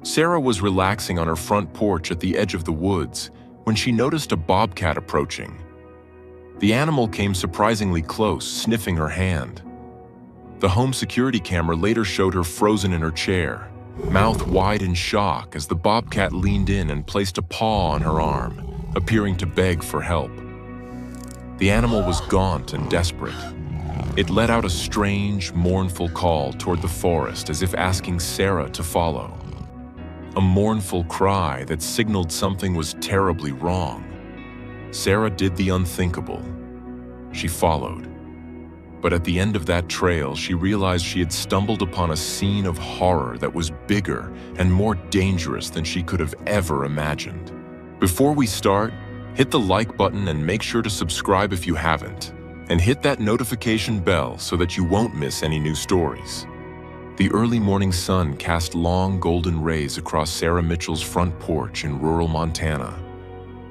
Sarah was relaxing on her front porch at the edge of the woods when she noticed a bobcat approaching. The animal came surprisingly close, sniffing her hand. The home security camera later showed her frozen in her chair, mouth wide in shock as the bobcat leaned in and placed a paw on her arm, appearing to beg for help. The animal was gaunt and desperate. It let out a strange, mournful call toward the forest as if asking Sarah to follow. A mournful cry that signaled something was terribly wrong. Sarah did the unthinkable. She followed. But at the end of that trail, she realized she had stumbled upon a scene of horror that was bigger and more dangerous than she could have ever imagined. Before we start, hit the like button and make sure to subscribe if you haven't, and hit that notification bell so that you won't miss any new stories. The early morning sun cast long golden rays across Sarah Mitchell's front porch in rural Montana,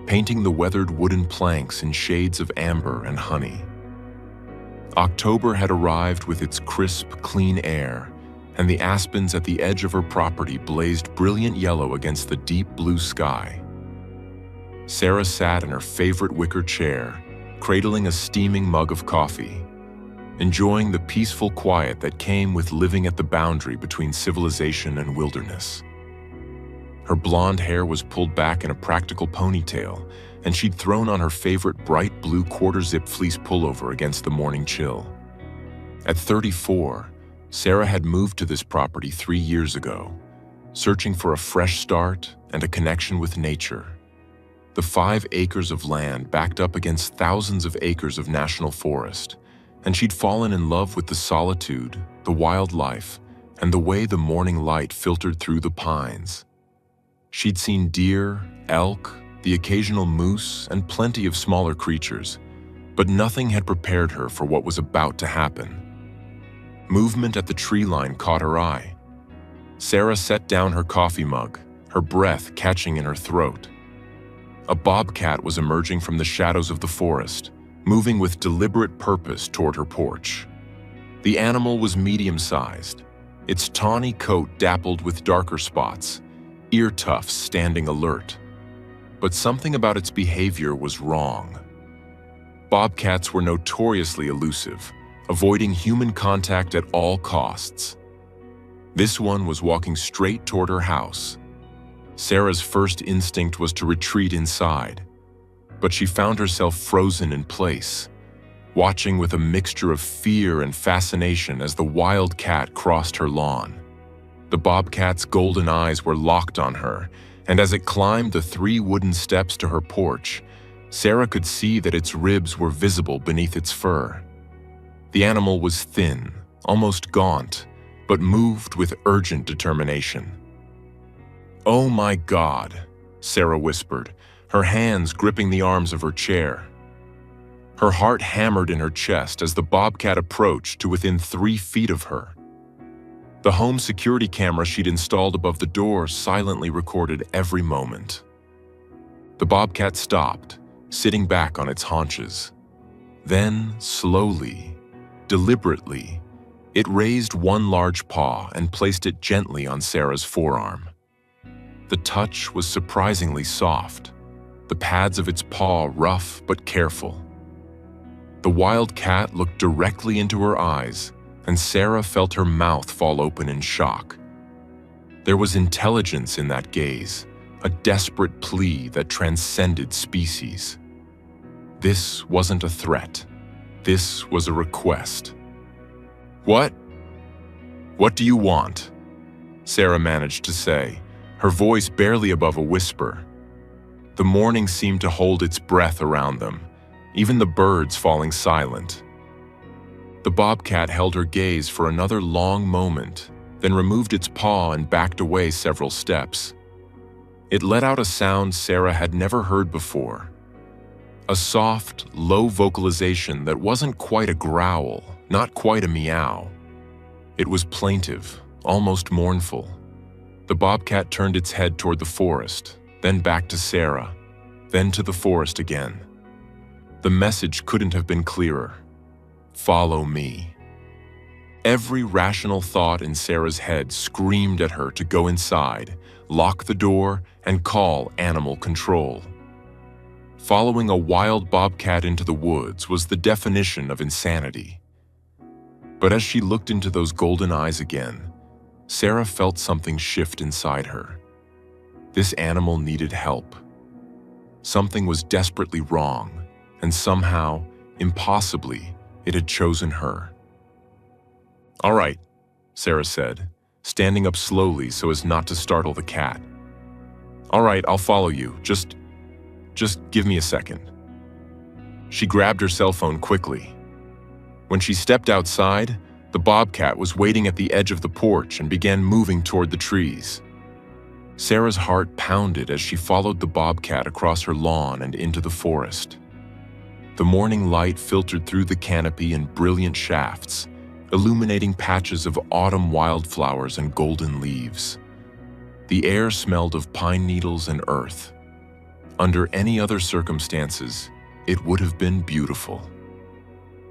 painting the weathered wooden planks in shades of amber and honey. October had arrived with its crisp, clean air, and the aspens at the edge of her property blazed brilliant yellow against the deep blue sky. Sarah sat in her favorite wicker chair, cradling a steaming mug of coffee, enjoying the peaceful quiet that came with living at the boundary between civilization and wilderness. Her blonde hair was pulled back in a practical ponytail, and she'd thrown on her favorite bright blue quarter-zip fleece pullover against the morning chill. At 34, Sarah had moved to this property 3 years ago, searching for a fresh start and a connection with nature. The 5 acres of land backed up against thousands of acres of national forest, and she'd fallen in love with the solitude, the wildlife, and the way the morning light filtered through the pines. She'd seen deer, elk, the occasional moose, and plenty of smaller creatures, but nothing had prepared her for what was about to happen. Movement at the tree line caught her eye. Sarah set down her coffee mug, her breath catching in her throat. A bobcat was emerging from the shadows of the forest, moving with deliberate purpose toward her porch. The animal was medium-sized, its tawny coat dappled with darker spots, ear tufts standing alert. But something about its behavior was wrong. Bobcats were notoriously elusive, avoiding human contact at all costs. This one was walking straight toward her house. Sarah's first instinct was to retreat inside, but she found herself frozen in place, watching with a mixture of fear and fascination as the wild cat crossed her lawn. The bobcat's golden eyes were locked on her, and as it climbed the 3 wooden steps to her porch, Sarah could see that its ribs were visible beneath its fur. The animal was thin, almost gaunt, but moved with urgent determination. "Oh my God," Sarah whispered, her hands gripping the arms of her chair. Her heart hammered in her chest as the bobcat approached to within 3 feet of her. The home security camera she'd installed above the door silently recorded every moment. The bobcat stopped, sitting back on its haunches. Then, slowly, deliberately, it raised one large paw and placed it gently on Sarah's forearm. The touch was surprisingly soft, the pads of its paw rough but careful. The wild cat looked directly into her eyes, and Sarah felt her mouth fall open in shock. There was intelligence in that gaze, a desperate plea that transcended species. This wasn't a threat. This was a request. "What? What do you want?" Sarah managed to say, her voice barely above a whisper. The morning seemed to hold its breath around them, even the birds falling silent. The bobcat held her gaze for another long moment, then removed its paw and backed away several steps. It let out a sound Sarah had never heard before. A soft, low vocalization that wasn't quite a growl, not quite a meow. It was plaintive, almost mournful. The bobcat turned its head toward the forest, then back to Sarah, then to the forest again. The message couldn't have been clearer. Follow me. Every rational thought in Sarah's head screamed at her to go inside, lock the door, and call animal control. Following a wild bobcat into the woods was the definition of insanity. But as she looked into those golden eyes again, Sarah felt something shift inside her. This animal needed help. Something was desperately wrong, and somehow, impossibly, it had chosen her. "All right," Sarah said, standing up slowly so as not to startle the cat. "All right, I'll follow you. Just give me a second." She grabbed her cell phone quickly. When she stepped outside, the bobcat was waiting at the edge of the porch and began moving toward the trees. Sarah's heart pounded as she followed the bobcat across her lawn and into the forest. The morning light filtered through the canopy in brilliant shafts, illuminating patches of autumn wildflowers and golden leaves. The air smelled of pine needles and earth. Under any other circumstances, it would have been beautiful.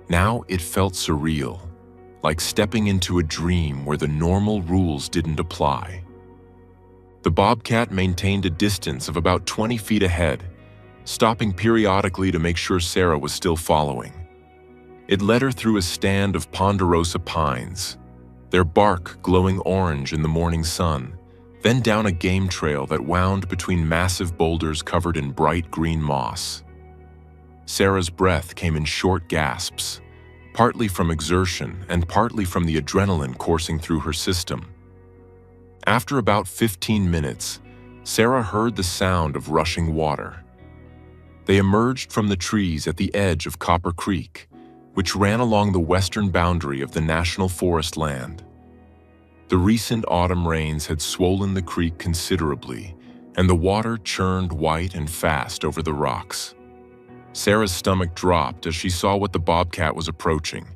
Now it felt surreal, like stepping into a dream where the normal rules didn't apply. The bobcat maintained a distance of about 20 feet ahead, stopping periodically to make sure Sarah was still following. It led her through a stand of ponderosa pines, their bark glowing orange in the morning sun, then down a game trail that wound between massive boulders covered in bright green moss. Sarah's breath came in short gasps, partly from exertion and partly from the adrenaline coursing through her system. After about 15 minutes, Sarah heard the sound of rushing water. They emerged from the trees at the edge of Copper Creek, which ran along the western boundary of the National Forest land. The recent autumn rains had swollen the creek considerably, and the water churned white and fast over the rocks. Sarah's stomach dropped as she saw what the bobcat was approaching.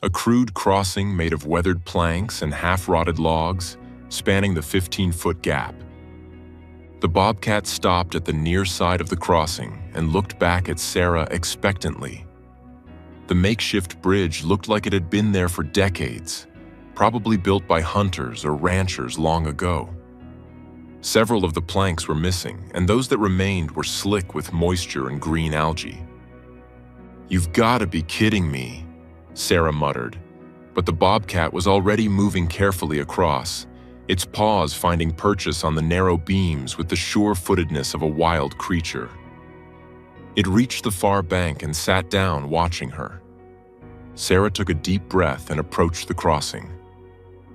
A crude crossing made of weathered planks and half-rotted logs, spanning the 15-foot gap. The bobcat stopped at the near side of the crossing and looked back at Sarah expectantly. The makeshift bridge looked like it had been there for decades, probably built by hunters or ranchers long ago. Several of the planks were missing, and those that remained were slick with moisture and green algae. "You've got to be kidding me," Sarah muttered, but the bobcat was already moving carefully across, its paws finding purchase on the narrow beams with the sure-footedness of a wild creature. It reached the far bank and sat down, watching her. Sarah took a deep breath and approached the crossing.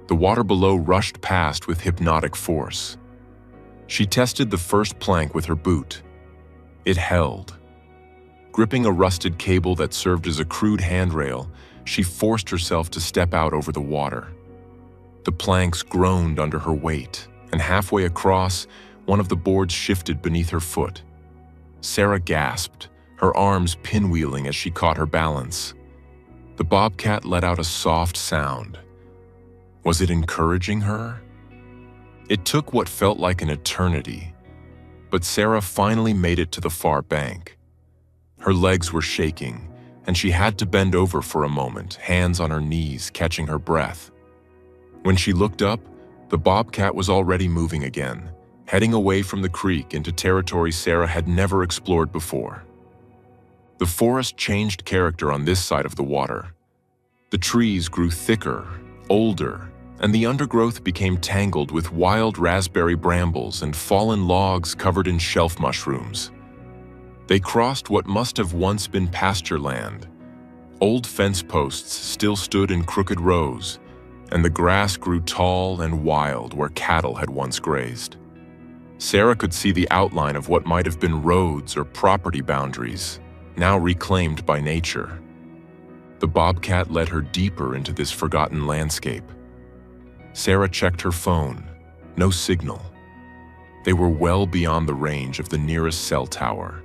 The water below rushed past with hypnotic force. She tested the first plank with her boot. It held. Gripping a rusted cable that served as a crude handrail, she forced herself to step out over the water. The planks groaned under her weight, and halfway across, one of the boards shifted beneath her foot. Sarah gasped, her arms pinwheeling as she caught her balance. The bobcat let out a soft sound. Was it encouraging her? It took what felt like an eternity, but Sarah finally made it to the far bank. Her legs were shaking, and she had to bend over for a moment, hands on her knees, catching her breath. When she looked up, the bobcat was already moving again, heading away from the creek into territory Sarah had never explored before. The forest changed character on this side of the water. The trees grew thicker, older, and the undergrowth became tangled with wild raspberry brambles and fallen logs covered in shelf mushrooms. They crossed what must have once been pasture land. Old fence posts still stood in crooked rows, and the grass grew tall and wild where cattle had once grazed. Sarah could see the outline of what might have been roads or property boundaries, now reclaimed by nature. The bobcat led her deeper into this forgotten landscape. Sarah checked her phone. No signal. They were well beyond the range of the nearest cell tower.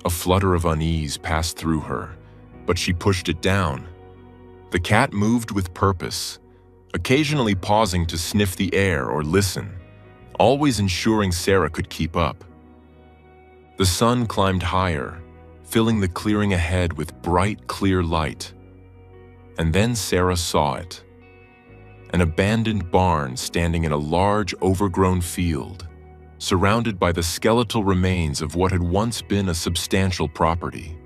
A flutter of unease passed through her, but she pushed it down. The cat moved with purpose, occasionally pausing to sniff the air or listen, always ensuring Sarah could keep up. The sun climbed higher, filling the clearing ahead with bright, clear light. And then Sarah saw it. an abandoned barn standing in a large, overgrown field, surrounded by the skeletal remains of what had once been a substantial property.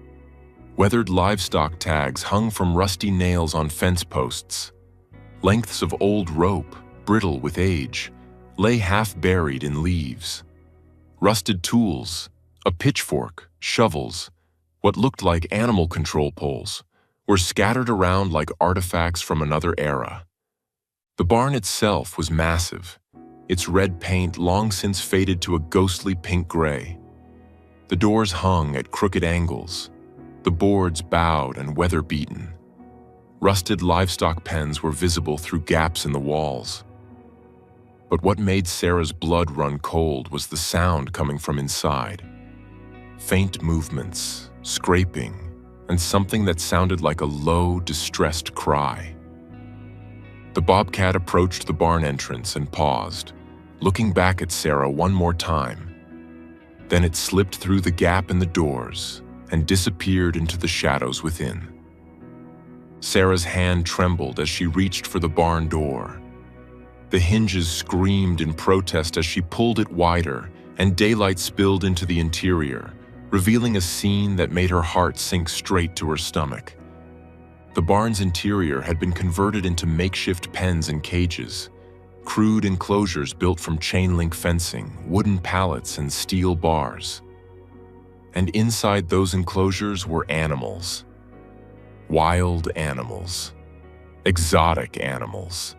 Weathered livestock tags hung from rusty nails on fence posts. Lengths of old rope, brittle with age, lay half-buried in leaves. Rusted tools, a pitchfork, shovels, what looked like animal control poles, were scattered around like artifacts from another era. The barn itself was massive, its red paint long since faded to a ghostly pink-gray. The doors hung at crooked angles, the boards bowed and weather-beaten. Rusted livestock pens were visible through gaps in the walls. But what made Sarah's blood run cold was the sound coming from inside. Faint movements, scraping, and something that sounded like a low, distressed cry. The bobcat approached the barn entrance and paused, looking back at Sarah one more time. Then it slipped through the gap in the doors and disappeared into the shadows within. Sarah's hand trembled as she reached for the barn door. The hinges screamed in protest as she pulled it wider, and daylight spilled into the interior, revealing a scene that made her heart sink straight to her stomach. The barn's interior had been converted into makeshift pens and cages, crude enclosures built from chain-link fencing, wooden pallets, and steel bars. And inside those enclosures were animals. Wild animals. Exotic animals.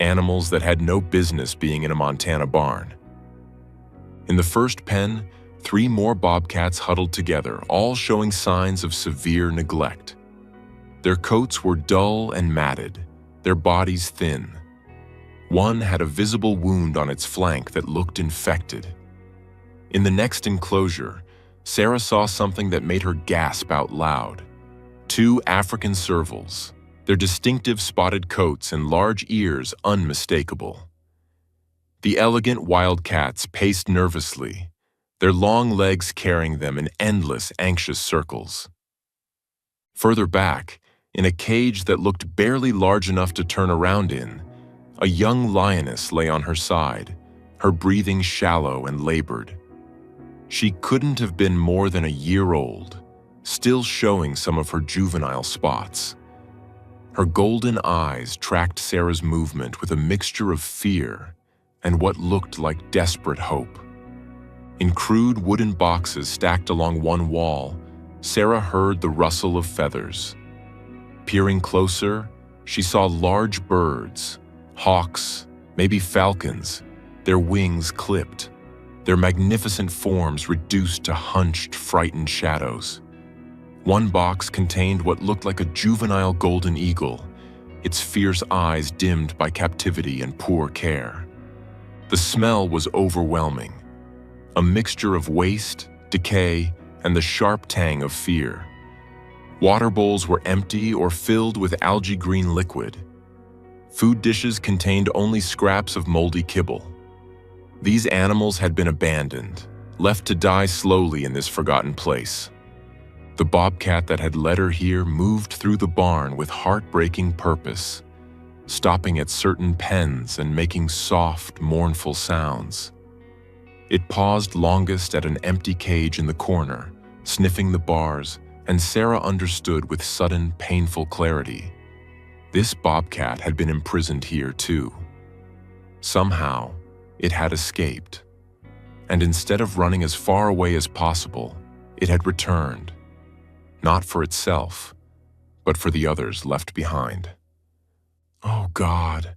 Animals that had no business being in a Montana barn. In the first pen, 3 more bobcats huddled together, all showing signs of severe neglect. Their coats were dull and matted, their bodies thin. One had a visible wound on its flank that looked infected. In the next enclosure, Sarah saw something that made her gasp out loud. 2 African servals, their distinctive spotted coats and large ears unmistakable. The elegant wild cats paced nervously, their long legs carrying them in endless, anxious circles. Further back, in a cage that looked barely large enough to turn around in, a young lioness lay on her side, her breathing shallow and labored. She couldn't have been more than a year old, still showing some of her juvenile spots. Her golden eyes tracked Sarah's movement with a mixture of fear and what looked like desperate hope. In crude wooden boxes stacked along one wall, Sarah heard the rustle of feathers. Peering closer, she saw large birds, hawks, maybe falcons, their wings clipped, their magnificent forms reduced to hunched, frightened shadows. One box contained what looked like a juvenile golden eagle, its fierce eyes dimmed by captivity and poor care. The smell was overwhelming, a mixture of waste, decay, and the sharp tang of fear. Water bowls were empty or filled with algae-green liquid. Food dishes contained only scraps of moldy kibble. These animals had been abandoned, left to die slowly in this forgotten place. The bobcat that had led her here moved through the barn with heartbreaking purpose, stopping at certain pens and making soft, mournful sounds. It paused longest at an empty cage in the corner, sniffing the bars, and Sarah understood with sudden, painful clarity. This bobcat had been imprisoned here too. Somehow, it had escaped. And instead of running as far away as possible, it had returned. Not for itself, but for the others left behind. "Oh God,"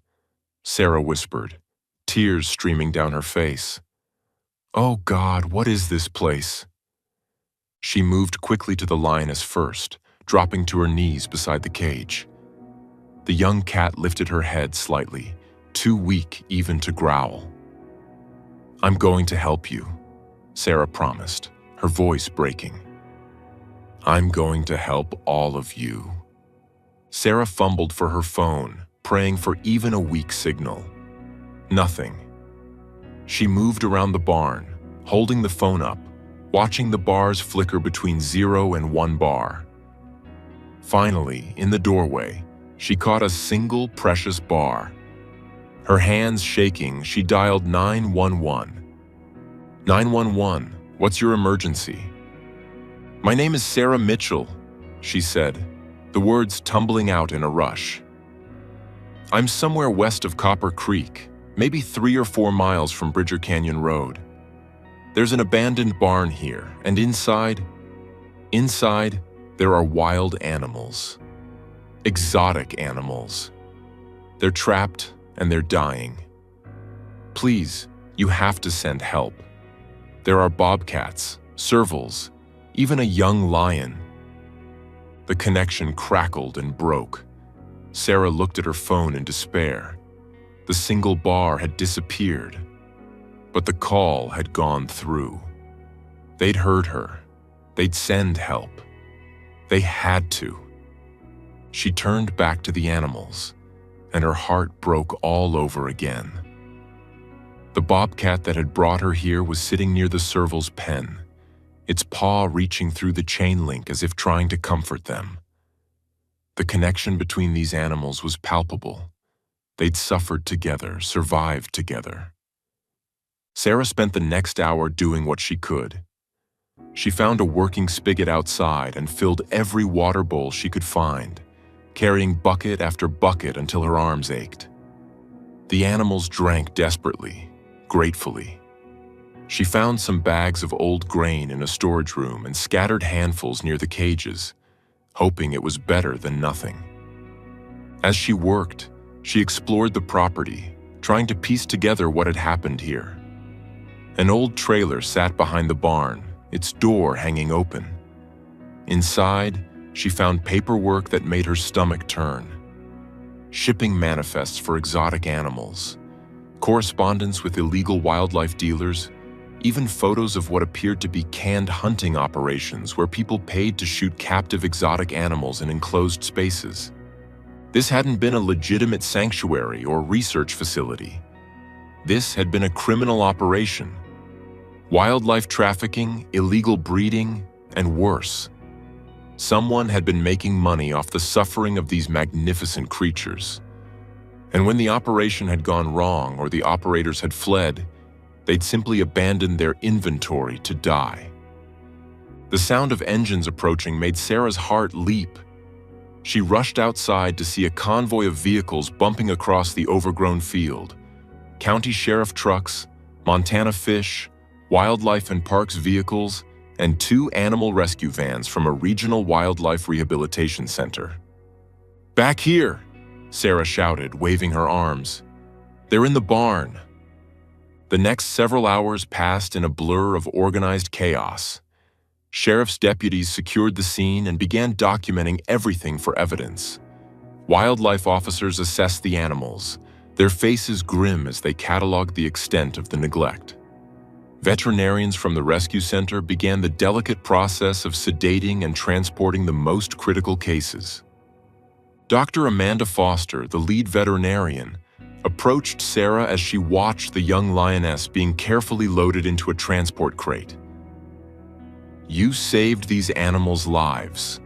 Sarah whispered, tears streaming down her face. "Oh God, what is this place?" She moved quickly to the lioness first, dropping to her knees beside the cage. The young cat lifted her head slightly, too weak even to growl. "I'm going to help you," Sarah promised, her voice breaking. "I'm going to help all of you." Sarah fumbled for her phone, praying for even a weak signal. Nothing. She moved around the barn, holding the phone up, watching the bars flicker between 0 and 1 bar. Finally, in the doorway, she caught a single precious bar, Her hands shaking, she dialed 911. 911, what's your emergency? My name is Sarah Mitchell, she said, the words tumbling out in a rush. I'm somewhere west of Copper Creek, maybe 3 or 4 miles from Bridger Canyon Road. There's an abandoned barn here, and inside, there are wild animals. Exotic animals. They're trapped and they're dying. Please, you have to send help. There are bobcats, servals, even a young lion. The connection crackled and broke. Sarah looked at her phone in despair. The single bar had disappeared, but the call had gone through. They'd heard her. They'd send help. They had to. She turned back to the animals, and her heart broke all over again. The bobcat that had brought her here was sitting near the serval's pen, its paw reaching through the chain link as if trying to comfort them. The connection between these animals was palpable. They'd suffered together, survived together. Sarah spent the next hour doing what she could. She found a working spigot outside and filled every water bowl she could find, carrying bucket after bucket until her arms ached. The animals drank desperately, gratefully. She found some bags of old grain in a storage room and scattered handfuls near the cages, hoping it was better than nothing. As she worked, she explored the property, trying to piece together what had happened here. An old trailer sat behind the barn, its door hanging open. Inside, she found paperwork that made her stomach turn. Shipping manifests for exotic animals, correspondence with illegal wildlife dealers, even photos of what appeared to be canned hunting operations where people paid to shoot captive exotic animals in enclosed spaces. This hadn't been a legitimate sanctuary or research facility. This had been a criminal operation. Wildlife trafficking, illegal breeding, and worse. Someone had been making money off the suffering of these magnificent creatures. And when the operation had gone wrong or the operators had fled, they'd simply abandoned their inventory to die. The sound of engines approaching made Sarah's heart leap. She rushed outside to see a convoy of vehicles bumping across the overgrown field. County sheriff trucks, Montana Fish, Wildlife and Parks vehicles, and 2 animal rescue vans from a regional wildlife rehabilitation center. "Back here!" Sarah shouted, waving her arms. "They're in the barn." The next several hours passed in a blur of organized chaos. Sheriff's deputies secured the scene and began documenting everything for evidence. Wildlife officers assessed the animals, their faces grim as they cataloged the extent of the neglect. Veterinarians from the rescue center began the delicate process of sedating and transporting the most critical cases. Dr. Amanda Foster, the lead veterinarian, approached Sarah as she watched the young lioness being carefully loaded into a transport crate. "You saved these animals' lives,"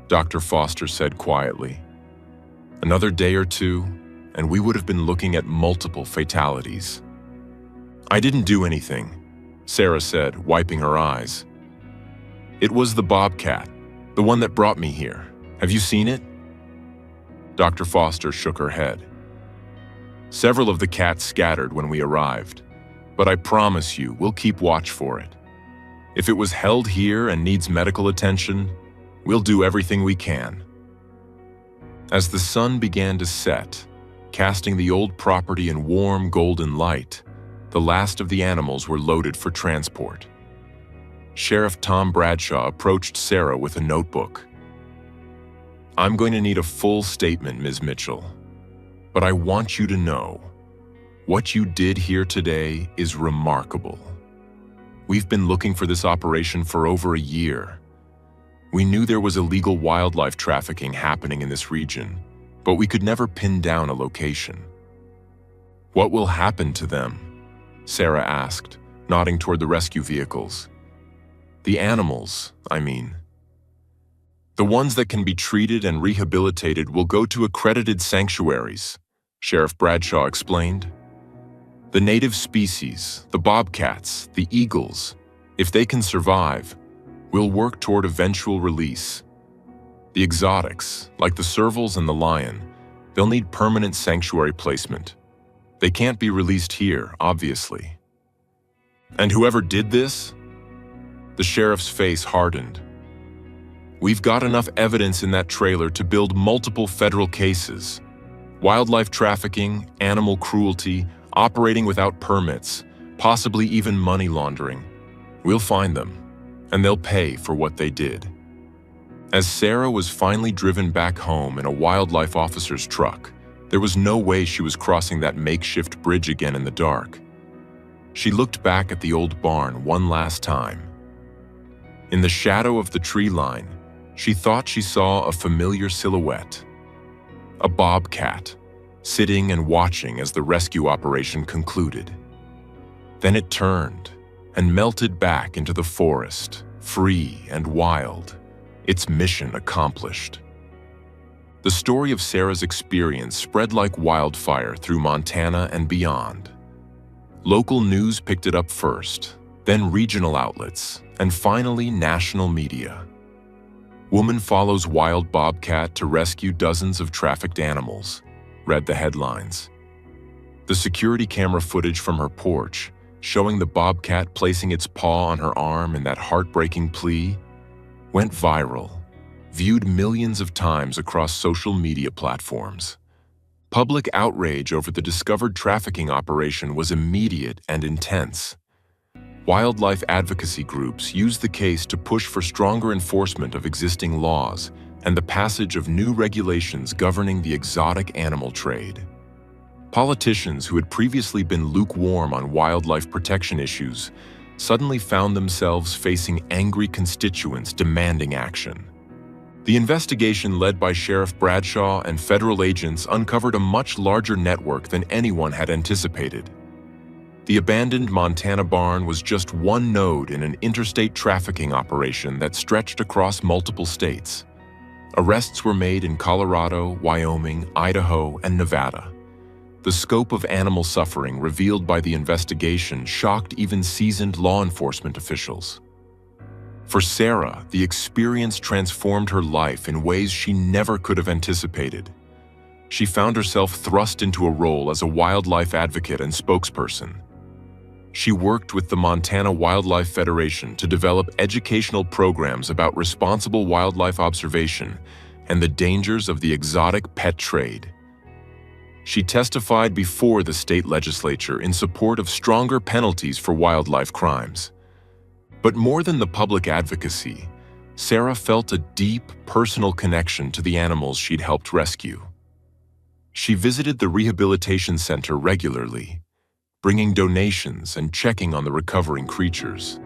Dr. Foster said quietly. "Another day or two, and we would have been looking at multiple fatalities." "I didn't do anything," Sarah said, wiping her eyes. "It was the bobcat, the one that brought me here. Have you seen it?" Dr. Foster shook her head. "Several of the cats scattered when we arrived, but I promise you we'll keep watch for it. If it was held here and needs medical attention, we'll do everything we can." As the sun began to set, casting the old property in warm golden light, the last of the animals were loaded for transport. Sheriff Tom Bradshaw approached Sarah with a notebook. "I'm going to need a full statement, Ms. Mitchell, but I want you to know, what you did here today is remarkable. We've been looking for this operation for over a year. We knew there was illegal wildlife trafficking happening in this region, but we could never pin down a location." "What will happen to them?" Sarah asked, nodding toward the rescue vehicles. "The animals, I mean. The ones that can be treated and rehabilitated will go to accredited sanctuaries," Sheriff Bradshaw explained. The native species, the bobcats, the eagles, if they can survive, will work toward eventual release. The exotics, like the servals and the lion, they'll need permanent sanctuary placement. They can't be released here, obviously. And whoever did this? The sheriff's face hardened. We've got enough evidence in that trailer to build multiple federal cases. Wildlife trafficking, animal cruelty, operating without permits, possibly even money laundering. We'll find them, and they'll pay for what they did. As Sarah was finally driven back home in a wildlife officer's truck, there was no way she was crossing that makeshift bridge again in the dark. She looked back at the old barn one last time. In the shadow of the tree line, she thought she saw a familiar silhouette. A bobcat, sitting and watching as the rescue operation concluded. Then it turned and melted back into the forest, free and wild, its mission accomplished. The story of Sarah's experience spread like wildfire through Montana and beyond. Local news picked it up first, then regional outlets, and finally national media. Woman follows wild bobcat to rescue dozens of trafficked animals, read the headlines. The security camera footage from her porch, showing the bobcat placing its paw on her arm in that heartbreaking plea, went viral, viewed millions of times across social media platforms. Public outrage over the discovered trafficking operation was immediate and intense. Wildlife advocacy groups used the case to push for stronger enforcement of existing laws and the passage of new regulations governing the exotic animal trade. Politicians who had previously been lukewarm on wildlife protection issues suddenly found themselves facing angry constituents demanding action. The investigation led by Sheriff Bradshaw and federal agents uncovered a much larger network than anyone had anticipated. The abandoned Montana barn was just one node in an interstate trafficking operation that stretched across multiple states. Arrests were made in Colorado, Wyoming, Idaho, and Nevada. The scope of animal suffering revealed by the investigation shocked even seasoned law enforcement officials. For Sarah, the experience transformed her life in ways she never could have anticipated. She found herself thrust into a role as a wildlife advocate and spokesperson. She worked with the Montana Wildlife Federation to develop educational programs about responsible wildlife observation and the dangers of the exotic pet trade. She testified before the state legislature in support of stronger penalties for wildlife crimes. But more than the public advocacy, Sarah felt a deep, personal connection to the animals she'd helped rescue. She visited the rehabilitation center regularly, bringing donations and checking on the recovering creatures.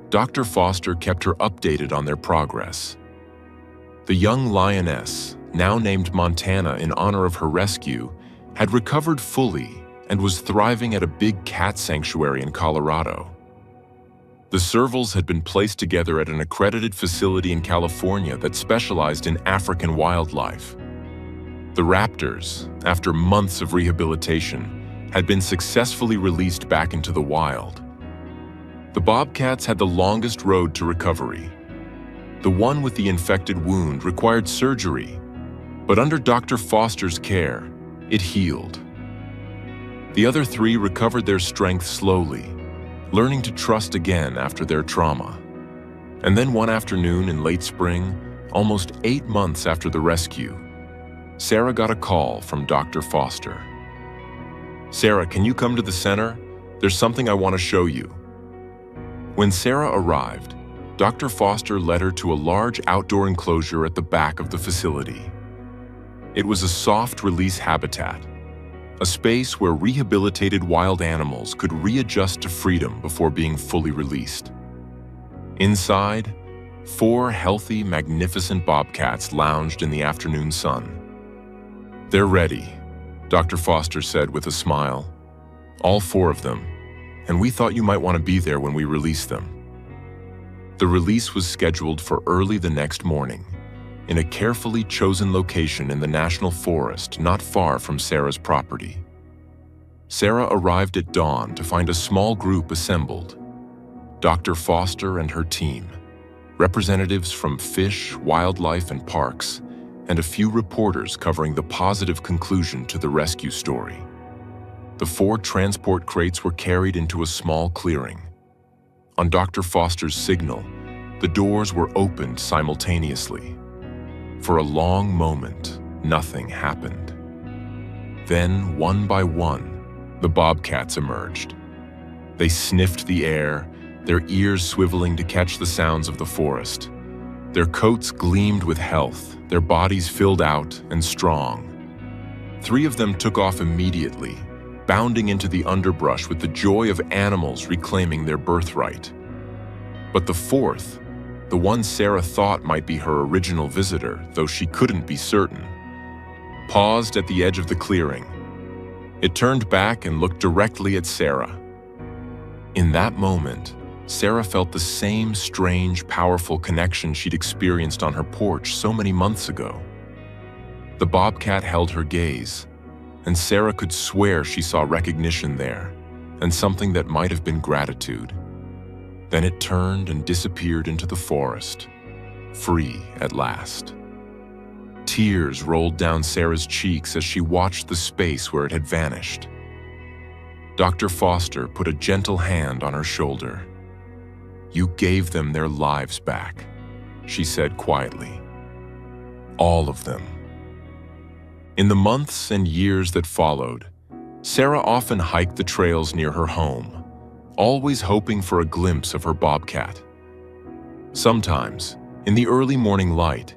Dr. Foster kept her updated on their progress. The young lioness, now named Montana in honor of her rescue, had recovered fully and was thriving at a big cat sanctuary in Colorado. The servals had been placed together at an accredited facility in California that specialized in African wildlife. The raptors, after months of rehabilitation, had been successfully released back into the wild. The bobcats had the longest road to recovery. The one with the infected wound required surgery, but under Dr. Foster's care, it healed. The other three recovered their strength slowly, learning to trust again after their trauma. And then one afternoon in late spring, almost 8 months after the rescue, Sarah got a call from Dr. Foster. "Sarah, can you come to the center? There's something I want to show you." When Sarah arrived, Dr. Foster led her to a large outdoor enclosure at the back of the facility. It was a soft release habitat, a space where rehabilitated wild animals could readjust to freedom before being fully released. Inside, 4 healthy, magnificent bobcats lounged in the afternoon sun. "They're ready," Dr. Foster said with a smile. "All 4 of them, and we thought you might want to be there when we release them." The release was scheduled for early the next morning, in a carefully chosen location in the national forest not far from Sarah's property. Sarah arrived at dawn to find a small group assembled. Dr. Foster and her team, representatives from fish, wildlife, and parks, and a few reporters covering the positive conclusion to the rescue story. The 4 transport crates were carried into a small clearing. On Dr. Foster's signal, the doors were opened simultaneously. For a long moment, nothing happened. Then, one by one, the bobcats emerged. They sniffed the air, their ears swiveling to catch the sounds of the forest. Their coats gleamed with health, their bodies filled out and strong. 3 of them took off immediately, bounding into the underbrush with the joy of animals reclaiming their birthright. But the 4th, the one Sarah thought might be her original visitor, though she couldn't be certain, paused at the edge of the clearing. It turned back and looked directly at Sarah. In that moment, Sarah felt the same strange, powerful connection she'd experienced on her porch so many months ago. The bobcat held her gaze, and Sarah could swear she saw recognition there, and something that might have been gratitude. Then it turned and disappeared into the forest, free at last. Tears rolled down Sarah's cheeks as she watched the space where it had vanished. Dr. Foster put a gentle hand on her shoulder. "You gave them their lives back," she said quietly. "All of them." In the months and years that followed, Sarah often hiked the trails near her home, always hoping for a glimpse of her bobcat. Sometimes, in the early morning light,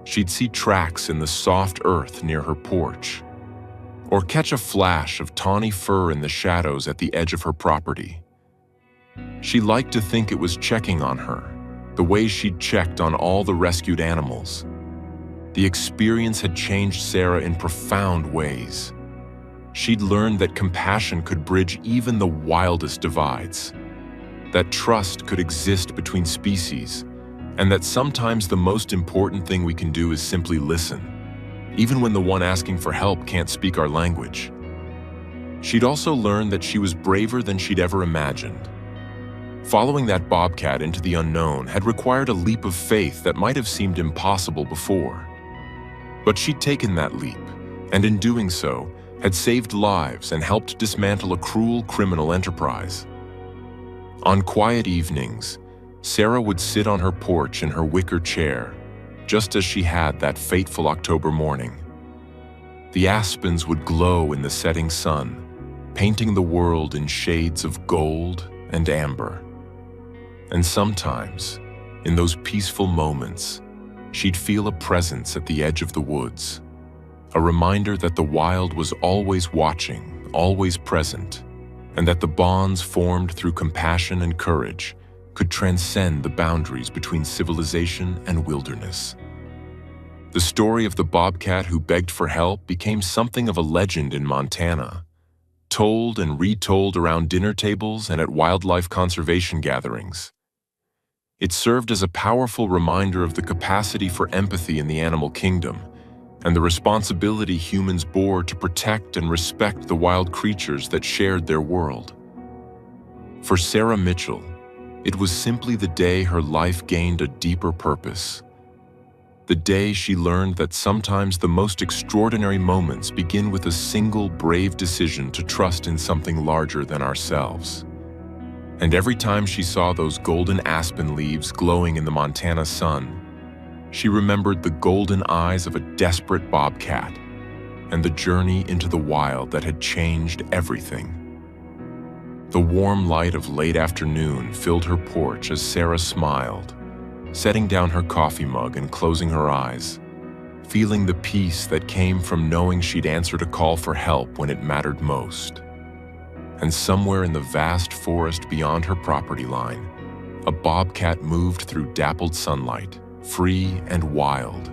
she'd see tracks in the soft earth near her porch, or catch a flash of tawny fur in the shadows at the edge of her property. She liked to think it was checking on her, the way she'd checked on all the rescued animals. The experience had changed Sarah in profound ways. She'd learned that compassion could bridge even the wildest divides, that trust could exist between species, and that sometimes the most important thing we can do is simply listen, even when the one asking for help can't speak our language. She'd also learned that she was braver than she'd ever imagined. Following that bobcat into the unknown had required a leap of faith that might have seemed impossible before. But she'd taken that leap, and in doing so, had saved lives and helped dismantle a cruel criminal enterprise. On quiet evenings, Sarah would sit on her porch in her wicker chair, just as she had that fateful October morning. The aspens would glow in the setting sun, painting the world in shades of gold and amber. And sometimes, in those peaceful moments, she'd feel a presence at the edge of the woods, a reminder that the wild was always watching, always present, and that the bonds formed through compassion and courage could transcend the boundaries between civilization and wilderness. The story of the bobcat who begged for help became something of a legend in Montana, told and retold around dinner tables and at wildlife conservation gatherings. It served as a powerful reminder of the capacity for empathy in the animal kingdom and the responsibility humans bore to protect and respect the wild creatures that shared their world. For Sarah Mitchell, it was simply the day her life gained a deeper purpose. The day she learned that sometimes the most extraordinary moments begin with a single brave decision to trust in something larger than ourselves. And every time she saw those golden aspen leaves glowing in the Montana sun, she remembered the golden eyes of a desperate bobcat and the journey into the wild that had changed everything. The warm light of late afternoon filled her porch as Sarah smiled, setting down her coffee mug and closing her eyes, feeling the peace that came from knowing she'd answered a call for help when it mattered most. And somewhere in the vast forest beyond her property line, a bobcat moved through dappled sunlight, free and wild,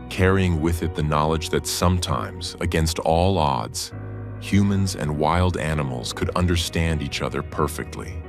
carrying with it the knowledge that sometimes, against all odds, humans and wild animals could understand each other perfectly.